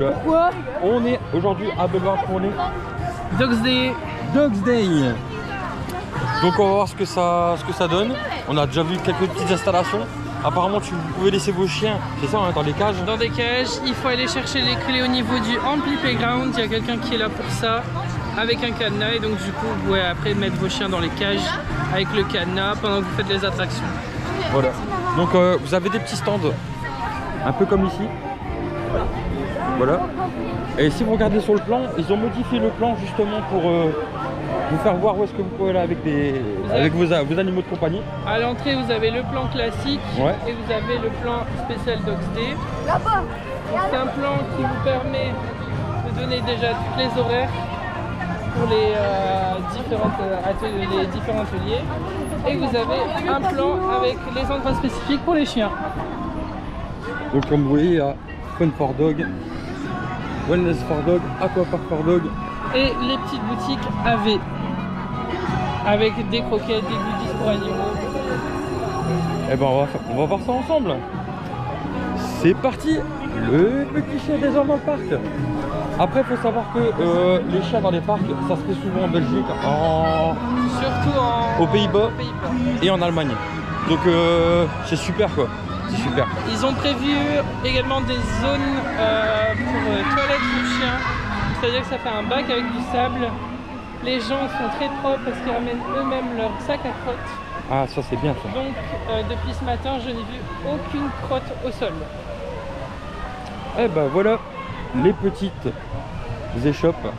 Pourquoi? On est aujourd'hui à Belvoir pour les Dogs Day. Dogs Day. Donc on va voir ce que ça donne. On a déjà vu quelques petites installations. Apparemment vous pouvez laisser vos chiens, c'est ça, hein, dans les cages. Dans des cages, il faut aller chercher les clés au niveau du Ampli Playground. Il y a quelqu'un qui est là pour ça, avec un cadenas. Et donc du coup, vous pouvez après mettre vos chiens dans les cages avec le cadenas pendant que vous faites les attractions. Voilà. Donc vous avez des petits stands, un peu comme ici. Voilà. Et si vous regardez sur le plan, ils ont modifié le plan justement pour vous faire voir où est-ce que vous pouvez aller avec vos animaux de compagnie. À l'entrée, vous avez le plan classique, ouais, et vous avez le plan spécial Dogs Day. C'est un plan qui vous permet de donner déjà toutes les horaires pour les différents ateliers. Et vous avez un plan avec les endroits spécifiques pour les chiens. Donc comme vous voyez, il y a Fun for Dog, Wellness for Dog, Aquapark for Dog. Et les petites boutiques AV. Avec des croquettes, des goodies pour animaux. Et ben on va voir ça ensemble. C'est parti. Le petit chien des hommes dans le parc. Après, il faut savoir que les chiens dans les parcs, ça se fait souvent en Belgique, surtout aux Pays-Bas et en Allemagne. Donc c'est super quoi. C'est super. Ils ont prévu également des zones pour toilettes pour chiens. C'est-à-dire que ça fait un bac avec du sable. Les gens sont très propres parce qu'ils ramènent eux-mêmes leur sac à crottes. Ah, ça c'est bien ça. Donc depuis ce matin, je n'ai vu aucune crotte au sol. Eh ben voilà les petites échoppes.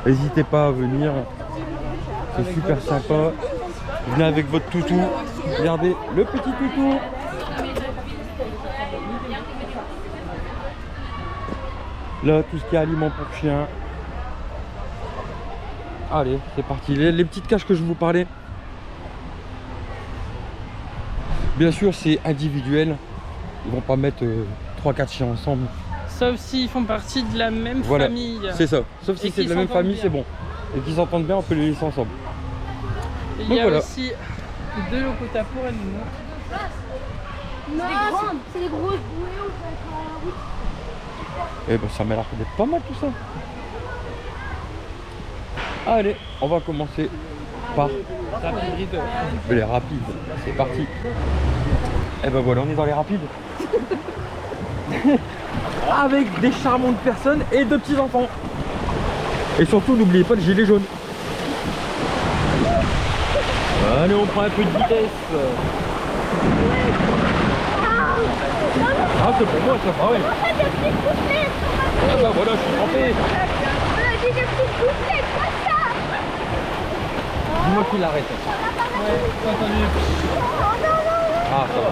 N'hésitez pas à venir, c'est super sympa. Venez avec votre toutou. Regardez le petit toutou. Là, tout ce qui est aliments pour chiens. Allez, c'est parti. Les petites cages que je vous parlais. Bien sûr, c'est individuel. Ils vont pas mettre 3-4 chiens ensemble. Sauf s'ils font partie de la même famille. C'est ça. Sauf si c'est de la même famille, c'est bon. Et qu'ils s'entendent bien, on peut les laisser ensemble. Il y a aussi 2 locotas pour animaux. Non, c'est des grosses bouées au fait. Eh ben ça m'a l'air d'être pas mal tout ça. Allez, on va commencer par les rapides. C'est parti. Et ben voilà, on est dans les rapides. Avec des charmantes personnes et 2 petits enfants. Et surtout, n'oubliez pas le gilet jaune. Allez, on prend un peu de vitesse. Ah, c'est pour moi ça, ah ouais. Ah bah voilà, je suis trempé. Dis-moi qu'il l'arrête. Ouais, t'as entendu. Ah, ça va.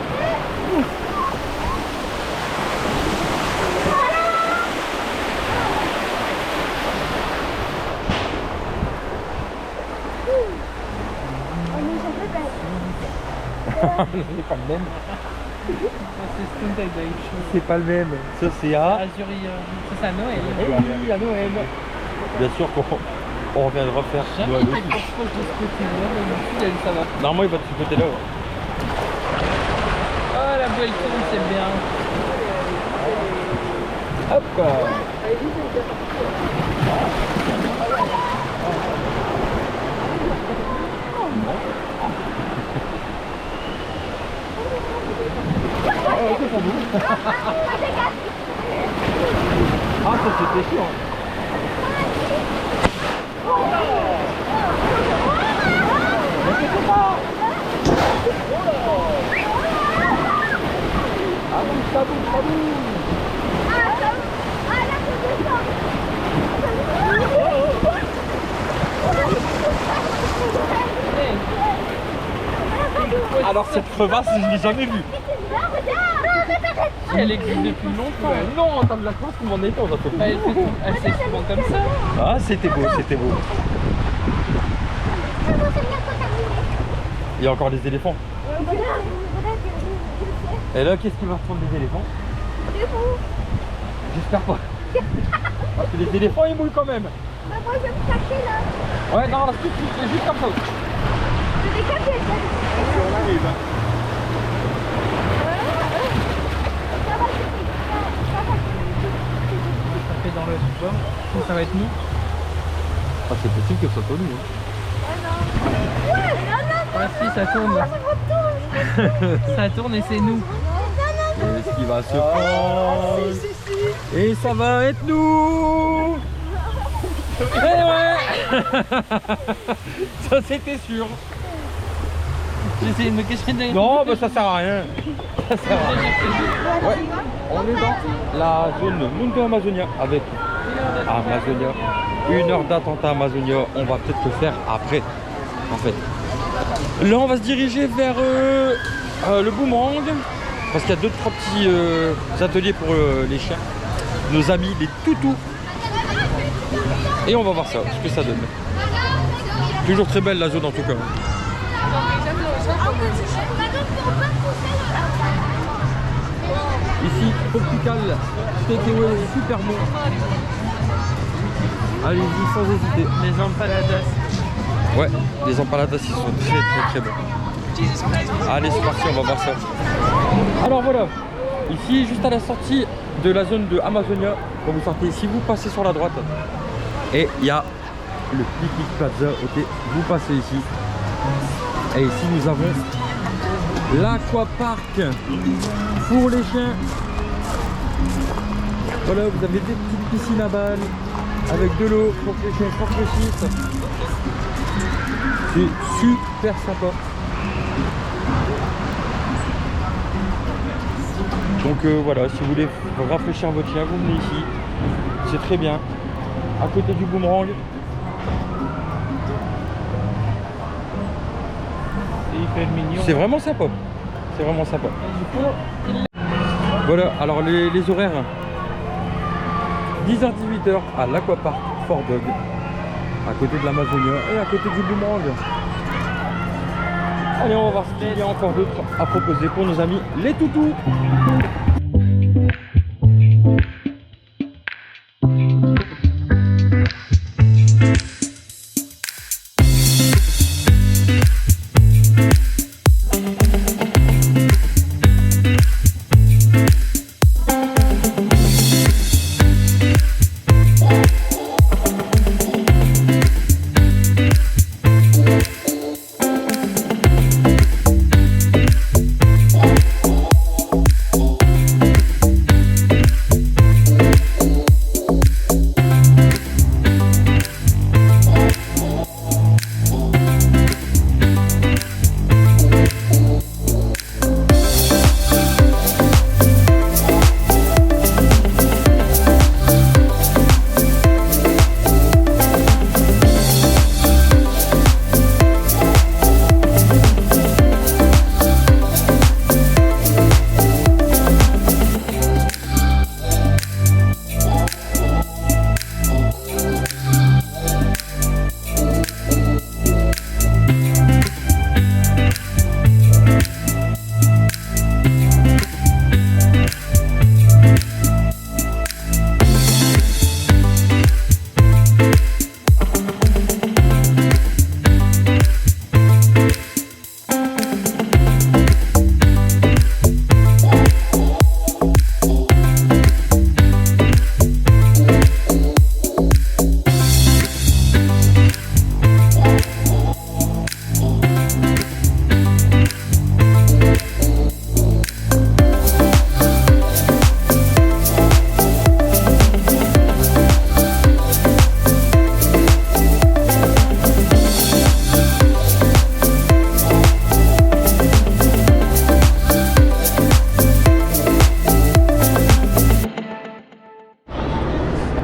C'est pas le même. C'est pas le même. Ça c'est à Azuri, ça c'est à Noël. oui, à Noël. Bien sûr qu'on reviendra faire Noël aussi. Ça va. Normalement il va de ce côté là. Ouais. Oh la belle tourne, c'est bien. Hop. Ah, ça c'était chiant. Ah bon, ça bouge, ça bouge. Alors cette crevasse, je l'ai jamais vue. Elle existe depuis longtemps. Non, t'as de la chance qu'on m'en était, on a fait. Elle fait souvent comme ça. Ah, c'était beau, c'était beau. Il y a encore des éléphants. Et là, qu'est-ce qui va prendre des éléphants? J'espère pas. Parce que les éléphants, ils mouillent quand même. Bah moi je vais me cacher là. Ouais, non, là, c'est juste comme ça. Je vais cacher ça. On arrive. ça va être nous. Ah, c'est possible que ce soit nous. Ah si, ça tourne. Ça tourne et c'est nous. Qu'est-ce qui va se prendre? Et ça va être nous. Eh ouais. Ça c'était sûr. J'essaie de me cacher derrière. Non, bah ça sert à rien. Ça sert à rien. Ouais, on est dans la zone Mundo Amazonia avec Amazonia. 1 heure d'attente à Amazonia, on va peut-être le faire après, en fait. Là, on va se diriger vers le boomerang, parce qu'il y a 2-3 petits ateliers pour les chiens, nos amis, les toutous. Et on va voir ça, ce que ça donne. Toujours très belle la zone en tout cas. Ici, Tropical Takeaway, super bon. Allez-y sans hésiter. Les empanadas. Ouais, les empanadas ils sont très bons. Allez, c'est parti, on va voir ça. Alors voilà, ici juste à la sortie de la zone de Amazonia, quand vous sortez, si vous passez sur la droite, et il y a le Picnic Plaza, ok, vous passez ici. Et ici nous avons l'aquapark pour les chiens. Voilà, vous avez des petites piscines à balles avec de l'eau pour que les chiens rafraîchissent. C'est super sympa. Donc voilà, si vous voulez rafraîchir votre chien, vous venez ici. C'est très bien. À côté du boomerang. C'est hyper mignon. C'est vraiment sympa. C'est vraiment sympa. Voilà, alors les horaires. 10h-18h à l'Aquapark Fort Dog, à côté de l'Amazonia et à côté du boomerang. Allez, on va voir ce qu'il y a encore d'autres à proposer pour nos amis les toutous.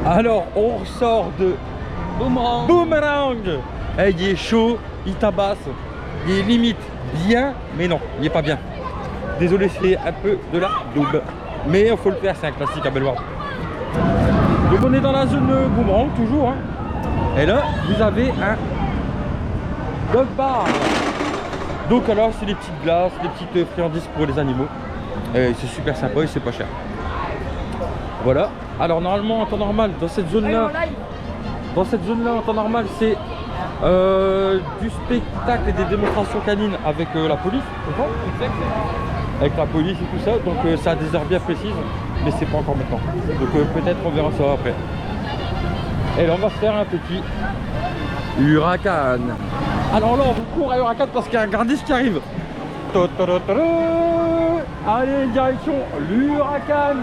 Alors on ressort de boomerang. Et il est chaud, il tabasse, il est limite bien, mais non, il est pas bien. Désolé, c'est un peu de la double, mais il faut le faire, c'est un classique à Bellewaerde. Donc on est dans la zone boomerang toujours, hein. Et là vous avez un dog bar. Donc alors c'est les petites glaces, les petites friandises pour les animaux. Et c'est super sympa et c'est pas cher. Voilà. Alors normalement en temps normal dans cette zone là, en temps normal c'est du spectacle et des démonstrations canines avec la police, avec la police et tout ça. Donc ça a des heures bien précises, mais c'est pas encore maintenant. Donc peut-être on verra ça après. Et là on va se faire un petit huracan. Alors là on court à huracan parce qu'il y a un gardiste qui arrive. Allez, direction l'huracan.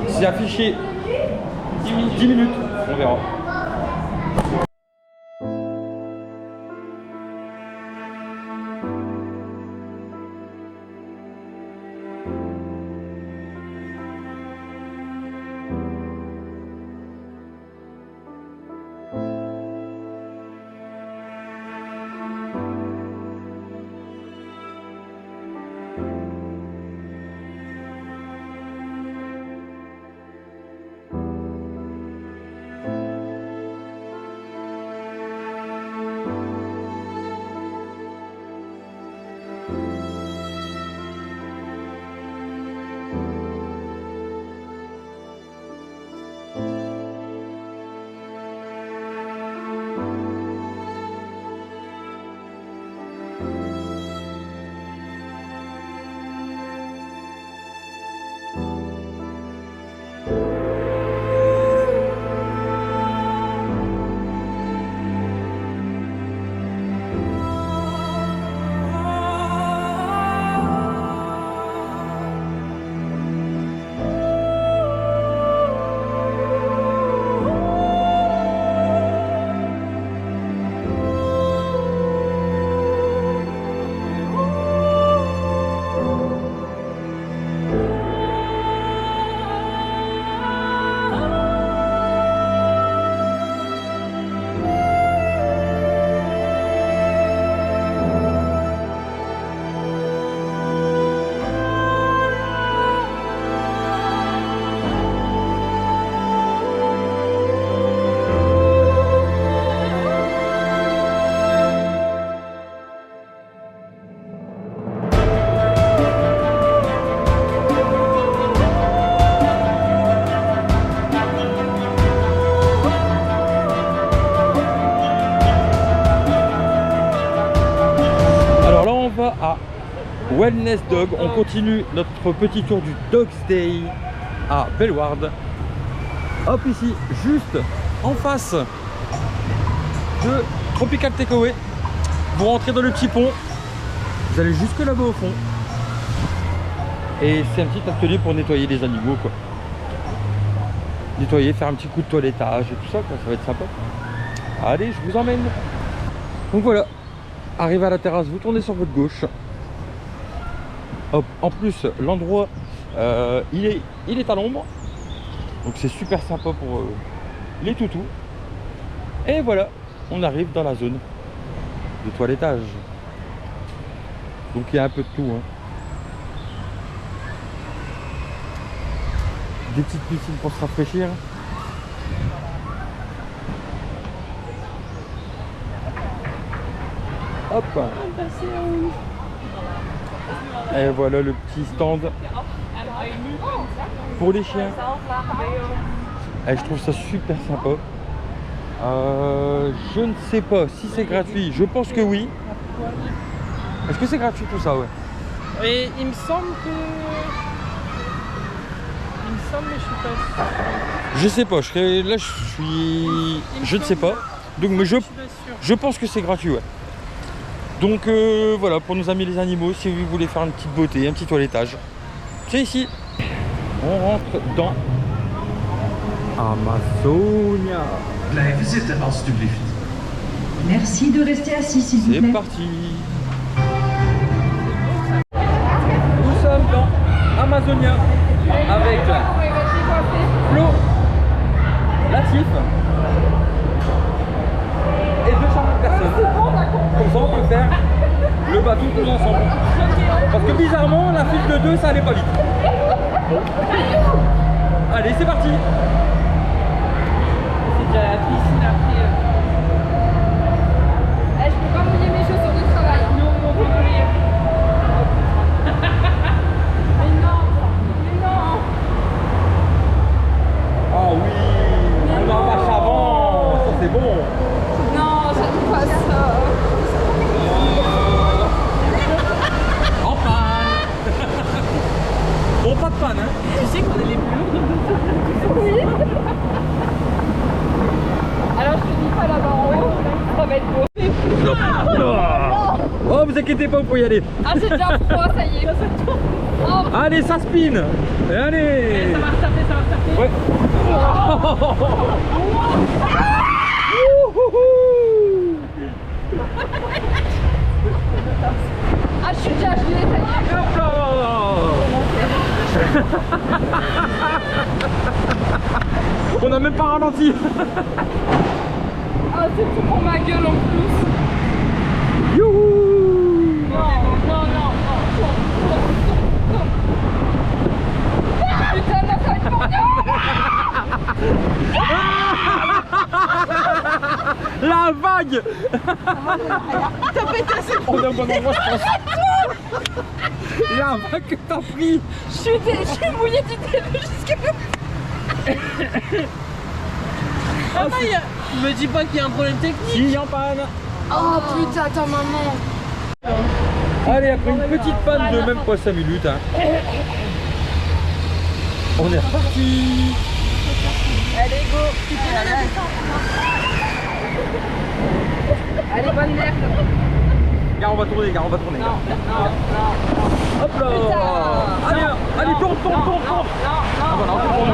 C'est affiché 10 minutes, on verra. À Wellness Dog, on continue notre petit tour du Dog Day à Bellewaerde. Hop, ici, juste en face de Tropical Takeaway. Vous rentrez dans le petit pont, vous allez jusque là-bas au fond. Et c'est un petit atelier pour nettoyer les animaux, quoi. Nettoyer, faire un petit coup de toilettage et tout ça, quoi. Ça va être sympa. Allez, je vous emmène. Donc voilà. Arrivé à la terrasse, vous tournez sur votre gauche. Hop, en plus, l'endroit, il est à l'ombre. Donc c'est super sympa pour les toutous. Et voilà, on arrive dans la zone de toilettage. Donc il y a un peu de tout. Hein. Des petites piscines pour se rafraîchir. Hop. Et voilà le petit stand pour les chiens. Et je trouve ça super sympa. Je ne sais pas si c'est gratuit. Je pense que oui. Est-ce que c'est gratuit tout ça, ouais? Et il me semble que... mais je suis pas sûr. Je sais pas, je ne sais pas. Donc mais je pense que c'est gratuit, ouais. Donc voilà, pour nos amis les animaux, si vous voulez faire une petite beauté, un petit toilettage, c'est ici. On rentre dans Amazonia. Blijven zitten alstublieft. Merci de rester assis s'il vous plaît. C'est parti. Nous sommes dans Amazonia avec Flo, Latif et 200 personnes. Comme ça on peut faire le bateau tous ensemble. Parce que bizarrement la file de 2 ça allait pas vite. Allez, c'est parti. C'est déjà la piscine après. Je peux pas mouiller mes chaussures de travail. Non, on peut mourir. Mais non. Ah oui, on en marche avant, ça c'est bon. Non, j'aime pas ça. En panne. Bon, pas de panne, hein. Tu sais qu'on est les plus lourds de Oui. Alors je te dis pas là-bas en haut, ça va être beau. Oh, vous inquiétez pas, vous pouvez y aller. Ah j'ai déjà froid, ça y est. Oh, Allez, ça spin. Et allez. Ça va restarter, ça va restarter. Ouais. ah je suis déjà gelée, ça y est. Hop là. On n'a même pas ralenti. Ah c'est tout pour ma gueule en plus. Youhou. Non. Putain là ça va être mon Dieu. La vague. On est au bon endroit, je pense. La vague que t'as pris. Je suis mouillée du début jusqu'à là. Ah non, me dis pas qu'il y a un problème technique. Si, en panne. Oh putain, attends maman. Allez, après une petite panne de même pas 5 minutes, hein. On est reparti. Allez go. Allez bonne merde. Gars, on va tourner, gars, on va tourner. Non. Hop là. Allez, allez, tourne. Non. Ah, voilà, on tourne.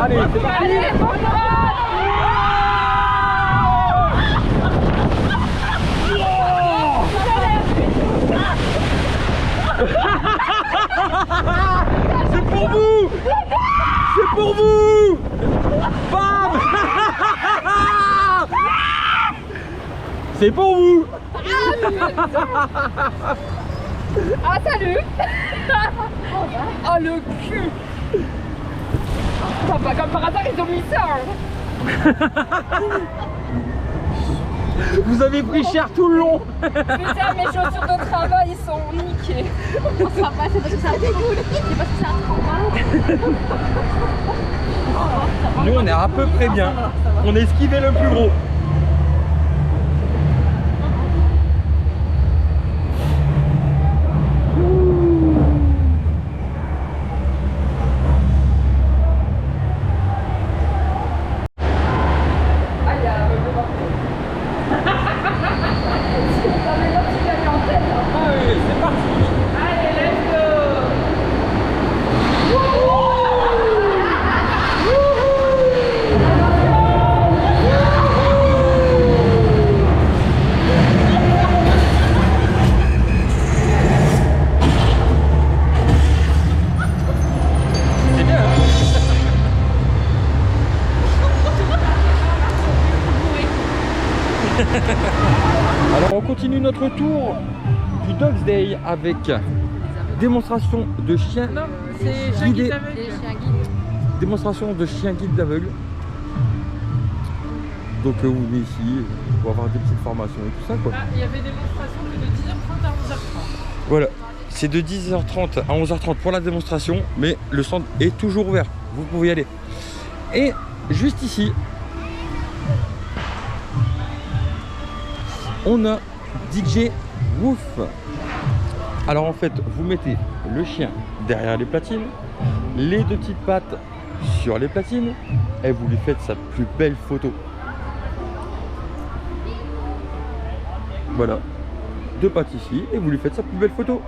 Allez, c'est parti. Allez, bon courage. C'est pour vous. C'est pour vous. Bam. C'est pour vous. Ah salut. Oh le cul. Enfin, pas comme par hasard ils ont mis ça hein. Vous avez pris cher tout le long. Putain mes chaussures de travail ils sont niquées. On sera pas, c'est parce que ça dégoûte. C'est parce que ça a Nous on est à peu près bien. On a esquivé le plus gros. Alors on continue notre tour du Dogs Day avec démonstration de chiens Non, c'est chien guidés. guide aveugle. Démonstration de chiens guides d'aveugle. Donc vous venez ici pour avoir des petites formations et tout ça quoi. Ah, il y avait des démonstrations de 10h30 à 11h30. Voilà, c'est de 10h30 à 11h30 pour la démonstration, mais le stand est toujours ouvert, vous pouvez y aller. Et juste ici, on a DJ Woof. Alors en fait, vous mettez le chien derrière les platines, les deux petites pattes sur les platines, et vous lui faites sa plus belle photo. Voilà, deux pattes ici, et vous lui faites sa plus belle photo.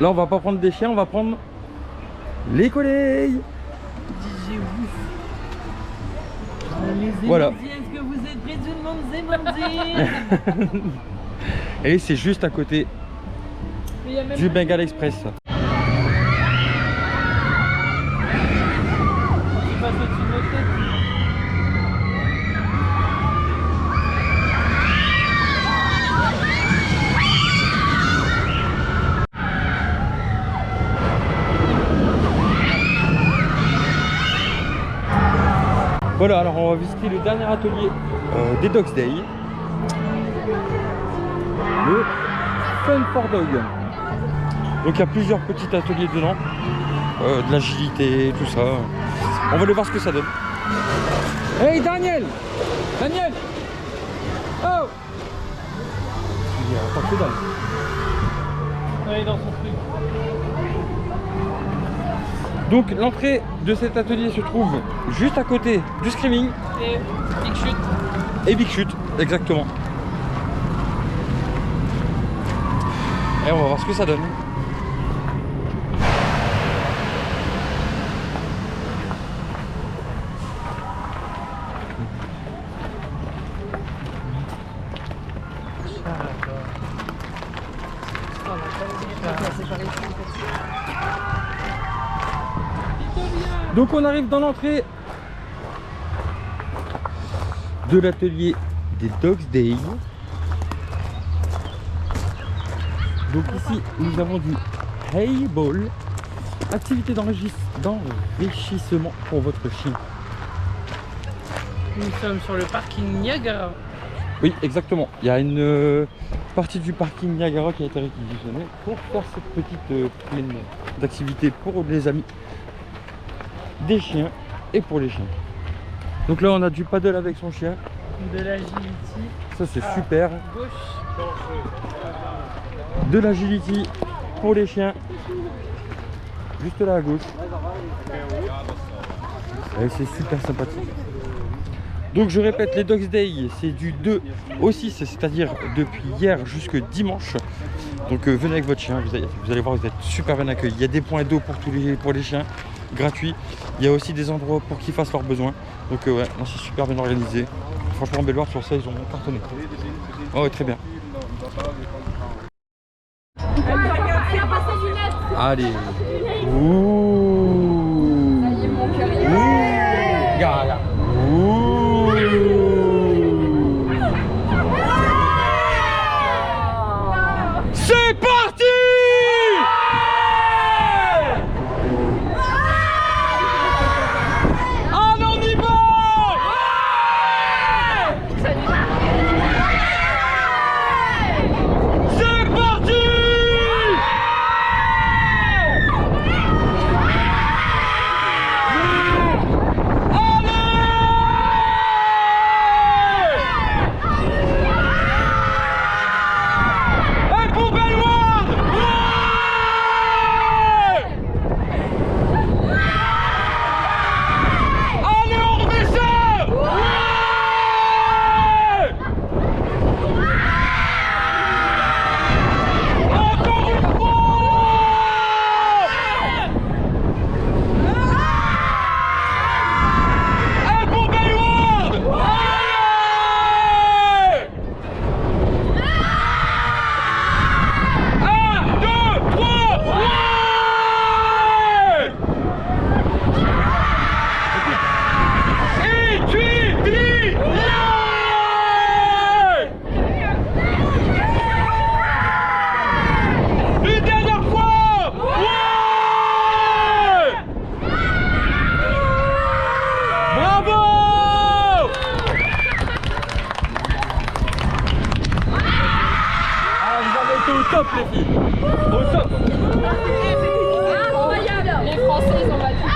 Là, on va pas prendre des chiens, on va prendre les collègues. DJ Woof. Les Voilà. Zémandiers, est-ce que vous êtes près du monde Zémandier? Et c'est juste à côté Mais il y a même du pas- Bengal Express. Tu passes au-dessus de notre tête. Voilà, alors on va visiter le dernier atelier des Dogs Day. Le Fun for Dog. Donc il y a plusieurs petits ateliers dedans. De l'agilité, tout ça. On va aller voir ce que ça donne. Hey Daniel! Daniel! Oh! Il est en tant que dalle. Ouais, dans son truc. Donc l'entrée de cet atelier se trouve juste à côté du Screaming. Et Big Chute. Et Big Chute, exactement. Et on va voir ce que ça donne. Donc on arrive dans l'entrée de l'atelier des Dogs Day. Donc ici nous avons du hay ball, activité d'enrichissement pour votre chien. Nous sommes sur le parking Niagara. Oui, exactement. Il y a une partie du parking Niagara qui a été réquisitionnée pour faire cette petite plaine d'activité pour les amis des chiens et pour les chiens. Donc là on a du paddle avec son chien. De l'agility. Ça c'est super. Gauche. De l'agility pour les chiens. Juste là à gauche. Et c'est super sympathique. Donc je répète, les Dogs Day c'est du 2 au 6, c'est-à-dire depuis hier jusque dimanche. Donc venez avec votre chien, vous allez voir, vous êtes super bien accueillis. Il y a des points d'eau pour les chiens, gratuits. Il y a aussi des endroits pour qu'ils fassent leurs besoins. Donc ouais, c'est super bien organisé. Franchement en Belloire sur ça ils ont cartonné. Oh, ouais, très bien. Allez. Ouh. Ça y est, mon cœur est Ouh. Gala. Ouh. C'est parti. Allez, on y va. C'est parti. Au top les filles. Au top. incroyable. Les Français ils ont battu.